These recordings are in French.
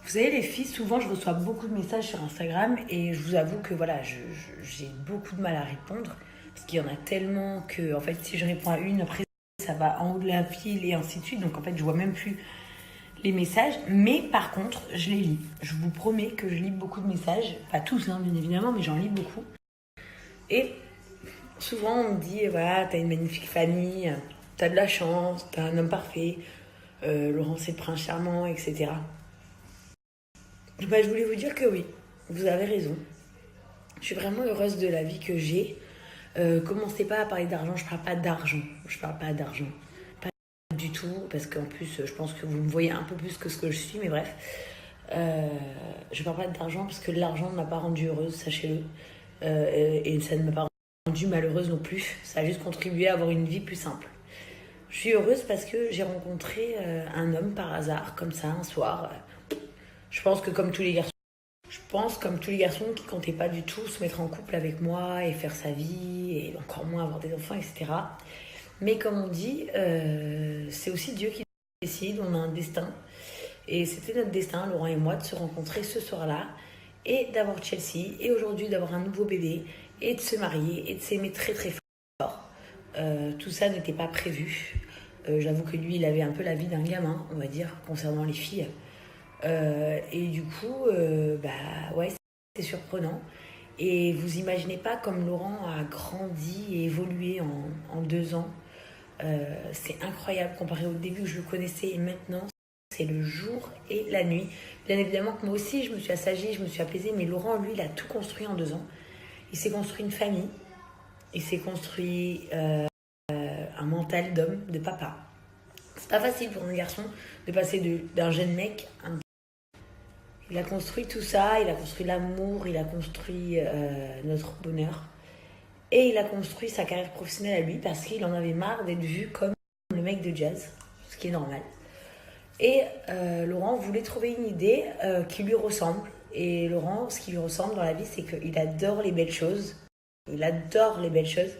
Vous savez, les filles, souvent, je reçois beaucoup de messages sur Instagram et je vous avoue que voilà, j'ai beaucoup de mal à répondre parce qu'il y en a tellement que, en fait, si je réponds à une, après, ça va en haut de la file et ainsi de suite. Donc, en fait, je vois même plus les messages. Mais par contre, je les lis. Je vous promets que je lis beaucoup de messages. Pas tous, hein, bien évidemment, mais j'en lis beaucoup. Et souvent, on me dit, voilà, t'as une magnifique famille, t'as de la chance, t'as un homme parfait, Laurent, c'est le prince charmant, etc. Bah, je voulais vous dire que oui, vous avez raison. Je suis vraiment heureuse de la vie que j'ai. Commencez pas à parler d'argent, je parle pas d'argent. Je parle pas d'argent. Pas du tout, parce qu'en plus, je pense que vous me voyez un peu plus que ce que je suis, mais bref. Je parle pas d'argent parce que l'argent ne m'a pas rendue heureuse, sachez-le. Et ça ne m'a pas rendue malheureuse non plus. Ça a juste contribué à avoir une vie plus simple. Je suis heureuse parce que j'ai rencontré un homme par hasard, comme ça, un soir. Je pense que comme tous les garçons, qui comptaient pas du tout se mettre en couple avec moi et faire sa vie, et encore moins avoir des enfants, etc. Mais comme on dit, c'est aussi Dieu qui décide, on a un destin. Et c'était notre destin, Laurent et moi, de se rencontrer ce soir-là, et d'avoir Chelsea, et aujourd'hui d'avoir un nouveau bébé, et de se marier, et de s'aimer très très fort. Tout ça n'était pas prévu. J'avoue que lui, il avait un peu la vie d'un gamin, on va dire, concernant les filles. Et du coup, bah ouais, c'est surprenant. Et vous imaginez pas comme Laurent a grandi et évolué en 2 ans. C'est incroyable comparé au début que je le connaissais et maintenant, c'est le jour et la nuit. Bien évidemment que moi aussi, je me suis assagie, je me suis apaisée, mais Laurent, lui, il a tout construit en 2 ans. Il s'est construit une famille, il s'est construit un mental d'homme, de papa. C'est pas facile pour un garçon de passer d'un jeune mec à un. Il a construit tout ça, il a construit l'amour, il a construit notre bonheur. Et il a construit sa carrière professionnelle à lui parce qu'il en avait marre d'être vu comme le mec de jazz, ce qui est normal. Et Laurent voulait trouver une idée qui lui ressemble. Et Laurent, ce qui lui ressemble dans la vie, c'est qu'il adore les belles choses. Il adore les belles choses.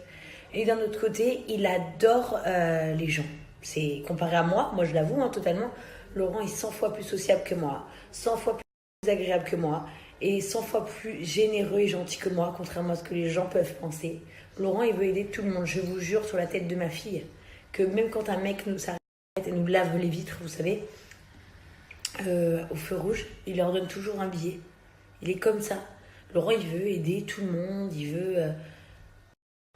Et d'un autre côté, il adore les gens. C'est comparé à moi je l'avoue hein, totalement, Laurent est 100 fois plus sociable que moi, 100 fois plus agréable que moi et 100 fois plus généreux et gentil que moi, contrairement à ce que les gens peuvent penser. Laurent, il veut aider tout le monde. Je vous jure sur la tête de ma fille que même quand un mec nous s'arrête et nous lave les vitres, vous savez, au feu rouge, il leur donne toujours un billet. Il est comme ça. Laurent, il veut aider tout le monde,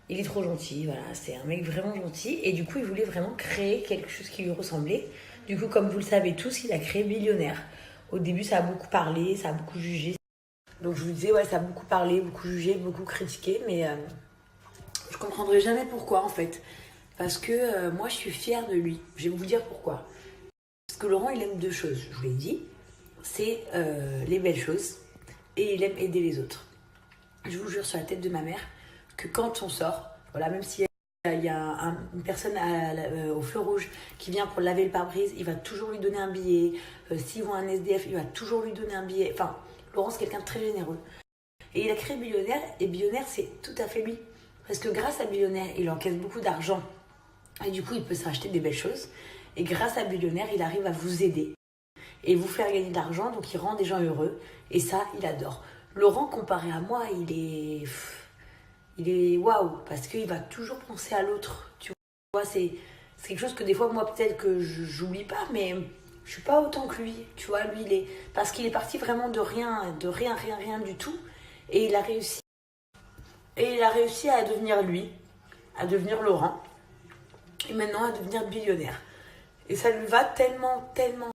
il est trop gentil, voilà, c'est un mec vraiment gentil. Et du coup, il voulait vraiment créer quelque chose qui lui ressemblait. Du coup, comme vous le savez tous, il a créé Billionnaire. Au début, ça a beaucoup parlé, ça a beaucoup jugé. Donc je vous disais, ouais, ça a beaucoup parlé, beaucoup jugé, beaucoup critiqué, mais je comprendrai jamais pourquoi en fait. Parce que moi, je suis fière de lui. Je vais vous dire pourquoi. Parce que Laurent, il aime 2 choses, je vous l'ai dit. C'est les belles choses et il aime aider les autres. Je vous jure sur la tête de ma mère que quand on sort, voilà, même s'il y a une personne au feu rouge qui vient pour laver le pare-brise, il va toujours lui donner un billet. S'il voit un SDF, il va toujours lui donner un billet. Enfin, Laurent, c'est quelqu'un de très généreux. Et il a créé Billionnaire, et Billionnaire, c'est tout à fait lui. Parce que grâce à Billionnaire, il encaisse beaucoup d'argent. Et du coup, il peut s'acheter des belles choses. Et grâce à Billionnaire, il arrive à vous aider et vous faire gagner de l'argent, donc il rend des gens heureux. Et ça, il adore. Laurent, comparé à moi, il est waouh, parce qu'il va toujours penser à l'autre. Tu vois, c'est quelque chose que des fois, moi, peut-être que j'oublie pas, mais je suis pas autant que lui. Tu vois, lui, parce qu'il est parti vraiment de rien du tout. Et il a réussi. Et il a réussi à devenir lui, à devenir Laurent, et maintenant à devenir Billionnaire. Et ça lui va tellement, tellement,